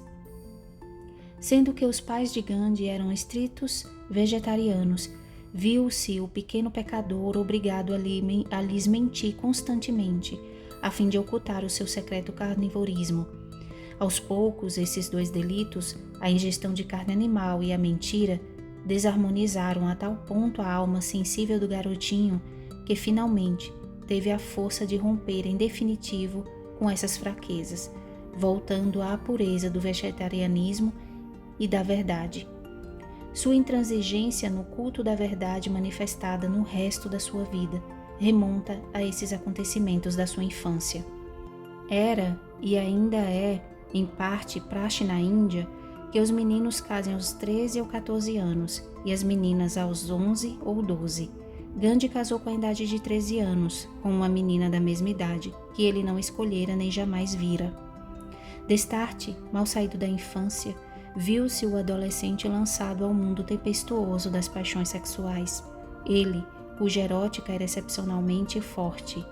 Sendo que os pais de Gandhi eram estritos vegetarianos, viu-se o pequeno pecador obrigado a lhes mentir constantemente, a fim de ocultar o seu secreto carnivorismo. Aos poucos, esses dois delitos, a ingestão de carne animal e a mentira, desarmonizaram a tal ponto a alma sensível do garotinho que finalmente teve a força de romper em definitivo com essas fraquezas, voltando à pureza do vegetarianismo e da verdade. Sua intransigência no culto da verdade manifestada no resto da sua vida remonta a esses acontecimentos da sua infância. Era, e ainda é, em parte, praxe na Índia, que os meninos casem aos 13 ou 14 anos e as meninas aos 11 ou 12. Gandhi casou com a idade de 13 anos, com uma menina da mesma idade, que ele não escolhera nem jamais vira. Destarte, mal saído da infância, viu-se o adolescente lançado ao mundo tempestuoso das paixões sexuais. Ele, cuja erótica era excepcionalmente forte,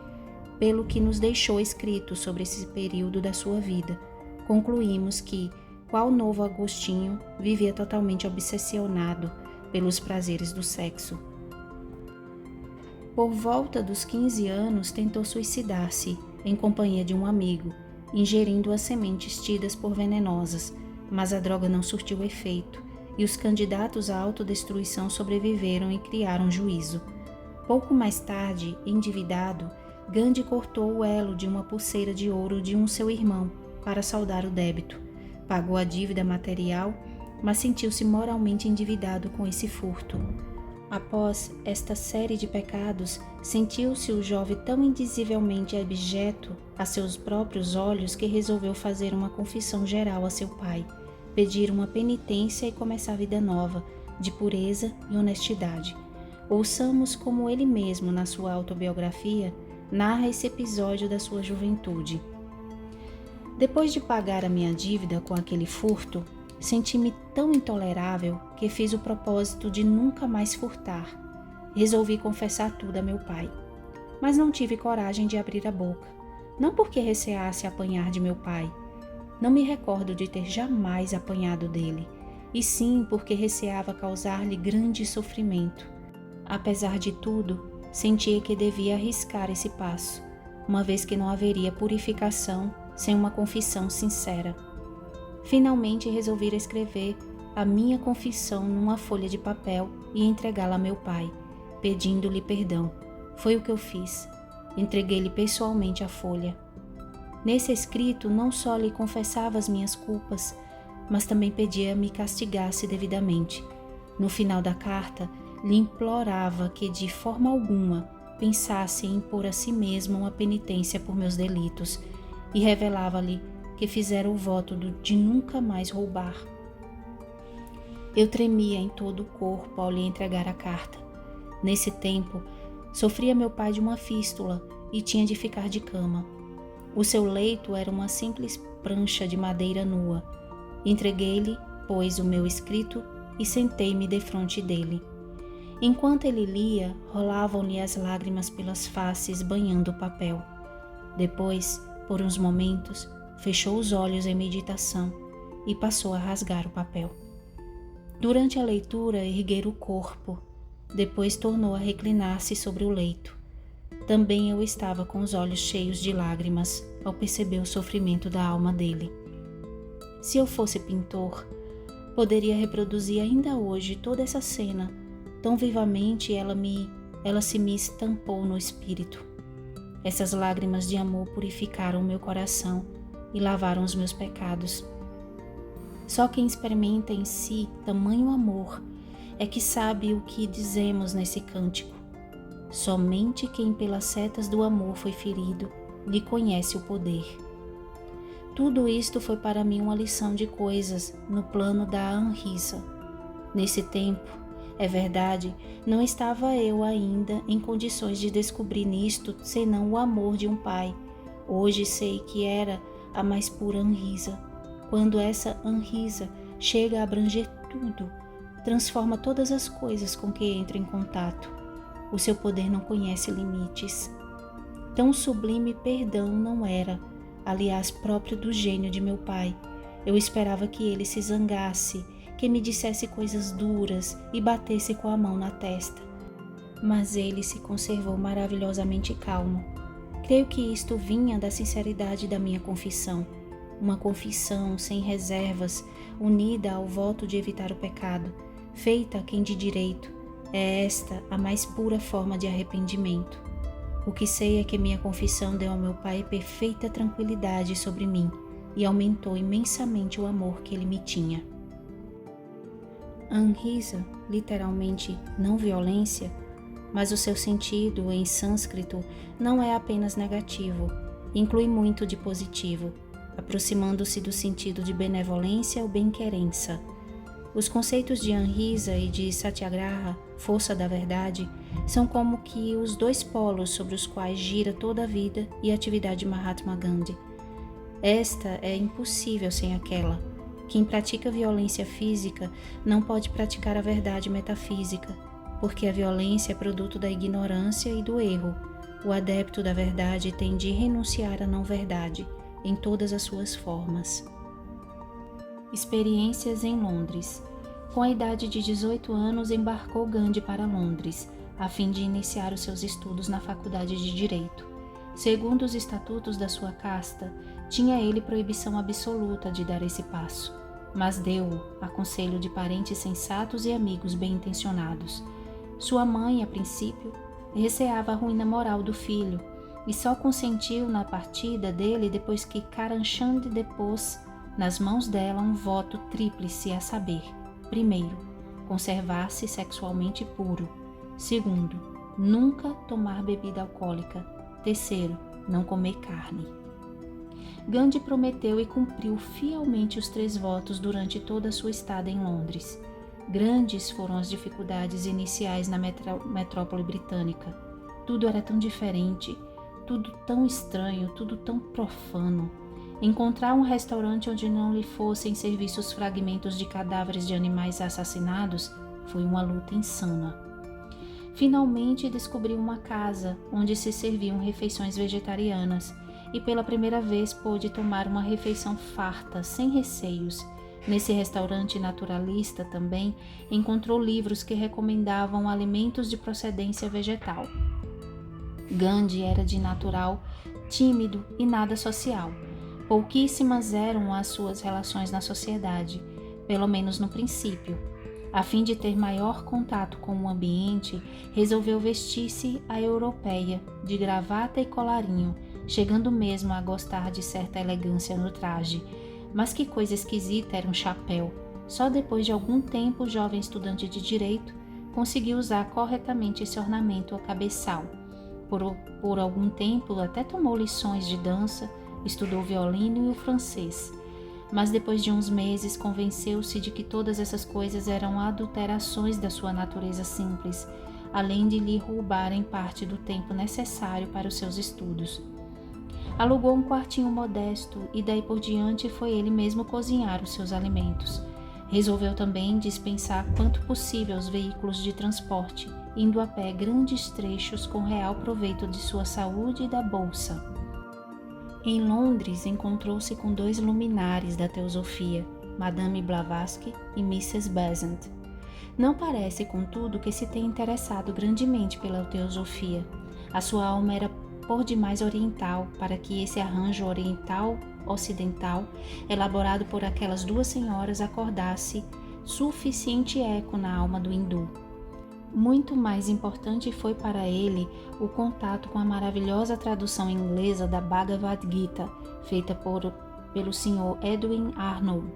pelo que nos deixou escrito sobre esse período da sua vida, concluímos que, qual novo Agostinho, vivia totalmente obsessionado pelos prazeres do sexo. Por volta dos 15 anos, tentou suicidar-se, em companhia de um amigo, ingerindo as sementes tidas por venenosas, mas a droga não surtiu efeito, e os candidatos à autodestruição sobreviveram e criaram juízo. Pouco mais tarde, endividado, Gandhi cortou o elo de uma pulseira de ouro de seu irmão para saldar o débito. Pagou a dívida material, mas sentiu-se moralmente endividado com esse furto. Após esta série de pecados, sentiu-se o jovem tão indizivelmente abjeto a seus próprios olhos que resolveu fazer uma confissão geral a seu pai, pedir uma penitência e começar a vida nova, de pureza e honestidade. Ouçamos como ele mesmo, na sua autobiografia, narra esse episódio da sua juventude. Depois de pagar a minha dívida com aquele furto, senti-me tão intolerável que fiz o propósito de nunca mais furtar. Resolvi confessar tudo a meu pai, mas não tive coragem de abrir a boca, não porque receasse apanhar de meu pai. Não me recordo de ter jamais apanhado dele, e sim porque receava causar-lhe grande sofrimento. Apesar de tudo, sentia que devia arriscar esse passo, uma vez que não haveria purificação sem uma confissão sincera. Finalmente resolvi escrever a minha confissão numa folha de papel e entregá-la a meu pai, pedindo-lhe perdão. Foi o que eu fiz. Entreguei-lhe pessoalmente a folha. Nesse escrito, não só lhe confessava as minhas culpas, mas também pedia me castigasse devidamente. No final da carta, lhe implorava que de forma alguma pensasse em impor a si mesmo uma penitência por meus delitos e revelava-lhe que fizera o voto de nunca mais roubar. Eu tremia em todo o corpo ao lhe entregar a carta. Nesse tempo, sofria meu pai de uma fístula e tinha de ficar de cama. O seu leito era uma simples prancha de madeira nua. Entreguei-lhe, pois, o meu escrito e sentei-me defronte dele. Enquanto ele lia, rolavam-lhe as lágrimas pelas faces, banhando o papel. Depois, por uns momentos, fechou os olhos em meditação e passou a rasgar o papel. Durante a leitura, erguera o corpo. Depois tornou a reclinar-se sobre o leito. Também eu estava com os olhos cheios de lágrimas ao perceber o sofrimento da alma dele. Se eu fosse pintor, poderia reproduzir ainda hoje toda essa cena. Tão vivamente ela se me estampou no espírito. Essas lágrimas de amor purificaram o meu coração e lavaram os meus pecados. Só quem experimenta em si tamanho amor é que sabe o que dizemos nesse cântico. Somente quem pelas setas do amor foi ferido lhe conhece o poder. Tudo isto foi para mim uma lição de coisas no plano da Anhisa. Nesse tempo, é verdade, não estava eu ainda em condições de descobrir nisto senão o amor de um pai. Hoje sei que era a mais pura Anhisa. Quando essa Anhisa chega a abranger tudo, transforma todas as coisas com que entra em contato. O seu poder não conhece limites. Tão sublime perdão não era, aliás, próprio do gênio de meu pai. Eu esperava que ele se zangasse, que me dissesse coisas duras e batesse com a mão na testa. Mas ele se conservou maravilhosamente calmo. Creio que isto vinha da sinceridade da minha confissão. Uma confissão sem reservas, unida ao voto de evitar o pecado, feita a quem de direito. É esta a mais pura forma de arrependimento. O que sei é que minha confissão deu ao meu pai perfeita tranquilidade sobre mim e aumentou imensamente o amor que ele me tinha. Anhisa, literalmente não violência, mas o seu sentido em sânscrito não é apenas negativo, inclui muito de positivo, aproximando-se do sentido de benevolência ou bem-querença. Os conceitos de Anhisa e de Satyagraha, força da verdade, são como que os dois polos sobre os quais gira toda a vida e atividade de Mahatma Gandhi. Esta é impossível sem aquela. Quem pratica violência física não pode praticar a verdade metafísica, porque a violência é produto da ignorância e do erro. O adepto da verdade tem de renunciar à não-verdade, em todas as suas formas. Experiências em Londres. Com a idade de 18 anos, embarcou Gandhi para Londres, a fim de iniciar os seus estudos na Faculdade de Direito. Segundo os estatutos da sua casta, tinha ele proibição absoluta de dar esse passo, mas deu-o a conselho de parentes sensatos e amigos bem-intencionados. Sua mãe, a princípio, receava a ruína moral do filho e só consentiu na partida dele depois que Karamchand depôs nas mãos dela um voto tríplice, a saber: primeiro, conservar-se sexualmente puro; segundo, nunca tomar bebida alcoólica; terceiro, não comer carne. Gandhi prometeu e cumpriu fielmente os 3 votos durante toda a sua estada em Londres. Grandes foram as dificuldades iniciais na metrópole britânica. Tudo era tão diferente, tudo tão estranho, tudo tão profano. Encontrar um restaurante onde não lhe fossem serviços fragmentos de cadáveres de animais assassinados foi uma luta insana. Finalmente descobriu uma casa onde se serviam refeições vegetarianas e pela primeira vez pôde tomar uma refeição farta, sem receios. Nesse restaurante naturalista também encontrou livros que recomendavam alimentos de procedência vegetal. Gandhi era de natural tímido e nada social. Pouquíssimas eram as suas relações na sociedade, pelo menos no princípio. A fim de ter maior contato com o ambiente, resolveu vestir-se à europeia, de gravata e colarinho, chegando mesmo a gostar de certa elegância no traje. Mas que coisa esquisita era um chapéu. Só depois de algum tempo o jovem estudante de direito conseguiu usar corretamente esse ornamento ao cabeçal. Por algum tempo até tomou lições de dança, estudou violino e o francês. Mas depois de uns meses convenceu-se de que todas essas coisas eram adulterações da sua natureza simples, além de lhe roubarem parte do tempo necessário para os seus estudos. Alugou um quartinho modesto e daí por diante foi ele mesmo cozinhar os seus alimentos. Resolveu também dispensar quanto possível os veículos de transporte, indo a pé grandes trechos com real proveito de sua saúde e da bolsa. Em Londres encontrou-se com 2 luminares da teosofia, Madame Blavatsky e Mrs. Besant. Não parece, contudo, que se tenha interessado grandemente pela teosofia. A sua alma era por demais oriental para que esse arranjo oriental-ocidental, elaborado por aquelas 2 senhoras, acordasse suficiente eco na alma do hindu. Muito mais importante foi para ele o contato com a maravilhosa tradução inglesa da Bhagavad Gita, feita pelo Sr. Edwin Arnold,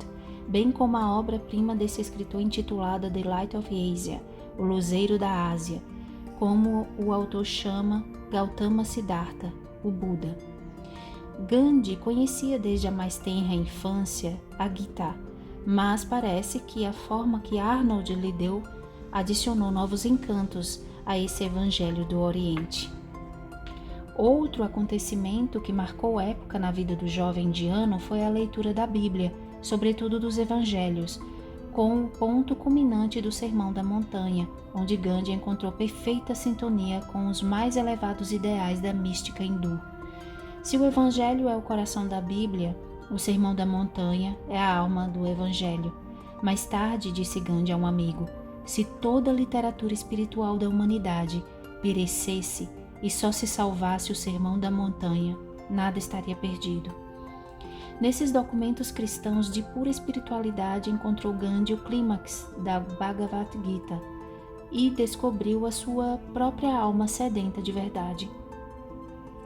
bem como a obra-prima desse escritor intitulada The Light of Asia, o Luzeiro da Ásia, como o autor chama Gautama Siddhartha, o Buda. Gandhi conhecia desde a mais tenra infância a Gita, mas parece que a forma que Arnold lhe deu adicionou novos encantos a esse evangelho do Oriente. Outro acontecimento que marcou época na vida do jovem indiano foi a leitura da Bíblia, sobretudo dos evangelhos, com o ponto culminante do Sermão da Montanha, onde Gandhi encontrou perfeita sintonia com os mais elevados ideais da mística hindu. Se o Evangelho é o coração da Bíblia, o Sermão da Montanha é a alma do Evangelho. Mais tarde, disse Gandhi a um amigo, se toda a literatura espiritual da humanidade perecesse e só se salvasse o Sermão da Montanha, nada estaria perdido. Nesses documentos cristãos de pura espiritualidade encontrou Gandhi o clímax da Bhagavad Gita e descobriu a sua própria alma sedenta de verdade.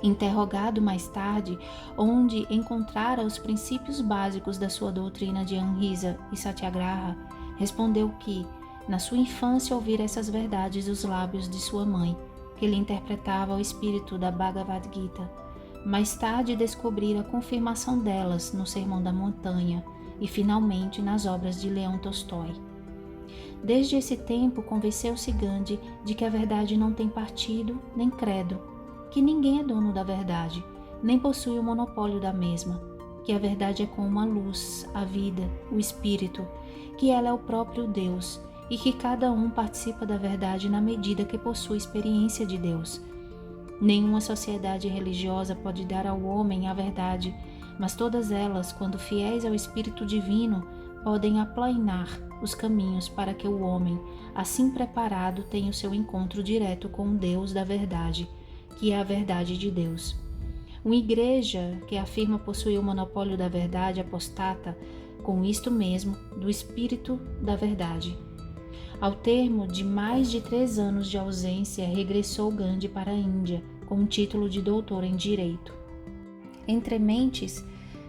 Interrogado mais tarde, onde encontrara os princípios básicos da sua doutrina de Ahimsa e Satyagraha, respondeu que, na sua infância, ouvira essas verdades dos lábios de sua mãe, que lhe interpretava o espírito da Bhagavad Gita. Mais tarde descobrira a confirmação delas no Sermão da Montanha e, finalmente, nas obras de Leão Tolstói. Desde esse tempo, convenceu-se Gandhi de que a verdade não tem partido nem credo, que ninguém é dono da verdade, nem possui o monopólio da mesma, que a verdade é como a luz, a vida, o espírito, que ela é o próprio Deus e que cada um participa da verdade na medida que possui experiência de Deus. Nenhuma sociedade religiosa pode dar ao homem a verdade, mas todas elas, quando fiéis ao Espírito Divino, podem aplainar os caminhos para que o homem, assim preparado, tenha o seu encontro direto com o Deus da verdade, que é a verdade de Deus. Uma igreja que afirma possuir o monopólio da verdade apostata com isto mesmo do Espírito da verdade. Ao termo de mais de 3 anos de ausência, regressou Gandhi para a Índia com o título de doutor em Direito. Entre mentes,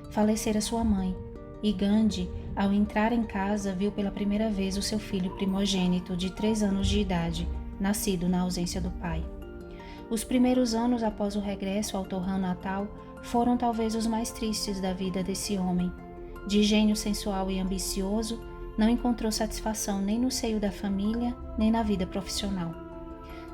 falecera sua mãe, e Gandhi, ao entrar em casa, viu pela primeira vez o seu filho primogênito de 3 anos de idade, nascido na ausência do pai. Os primeiros anos após o regresso ao torrão natal foram talvez os mais tristes da vida desse homem. De gênio sensual e ambicioso, não encontrou satisfação nem no seio da família, nem na vida profissional.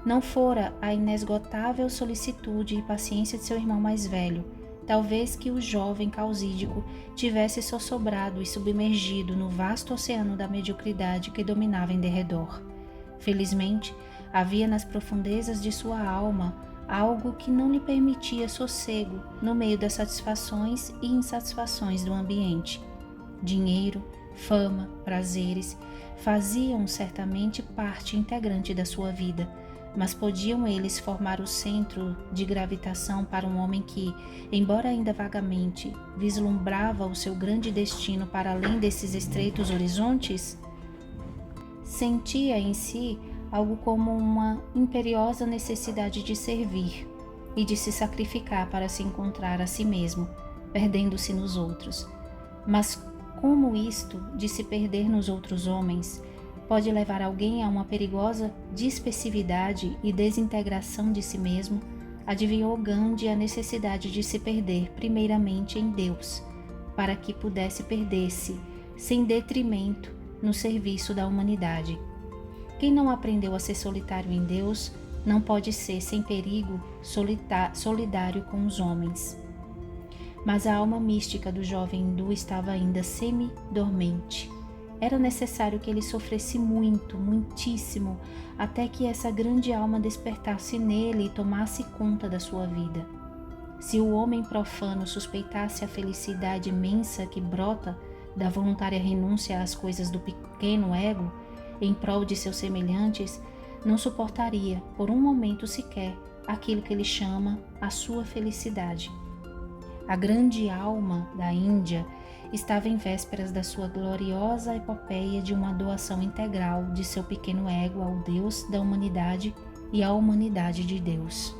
Não fora a inesgotável solicitude e paciência de seu irmão mais velho, talvez que o jovem causídico tivesse sossobrado e submergido no vasto oceano da mediocridade que dominava em derredor. Felizmente, havia nas profundezas de sua alma algo que não lhe permitia sossego no meio das satisfações e insatisfações do ambiente. Dinheiro, fama, prazeres faziam certamente parte integrante da sua vida, mas podiam eles formar o centro de gravitação para um homem que, embora ainda vagamente, vislumbrava o seu grande destino para além desses estreitos horizontes? Sentia em si algo como uma imperiosa necessidade de servir e de se sacrificar para se encontrar a si mesmo, perdendo-se nos outros. Mas como isto de se perder nos outros homens pode levar alguém a uma perigosa dispersividade e desintegração de si mesmo, adivinhou Gandhi a necessidade de se perder primeiramente em Deus, para que pudesse perder-se, sem detrimento, no serviço da humanidade. Quem não aprendeu a ser solitário em Deus, não pode ser, sem perigo, solidário com os homens. Mas a alma mística do jovem hindu estava ainda semi-dormente. Era necessário que ele sofresse muito, muitíssimo, até que essa grande alma despertasse nele e tomasse conta da sua vida. Se o homem profano suspeitasse a felicidade imensa que brota da voluntária renúncia às coisas do pequeno ego, em prol de seus semelhantes, não suportaria, por um momento sequer, aquilo que ele chama a sua felicidade. A grande alma da Índia estava em vésperas da sua gloriosa epopeia de uma doação integral de seu pequeno ego ao Deus da humanidade e à humanidade de Deus.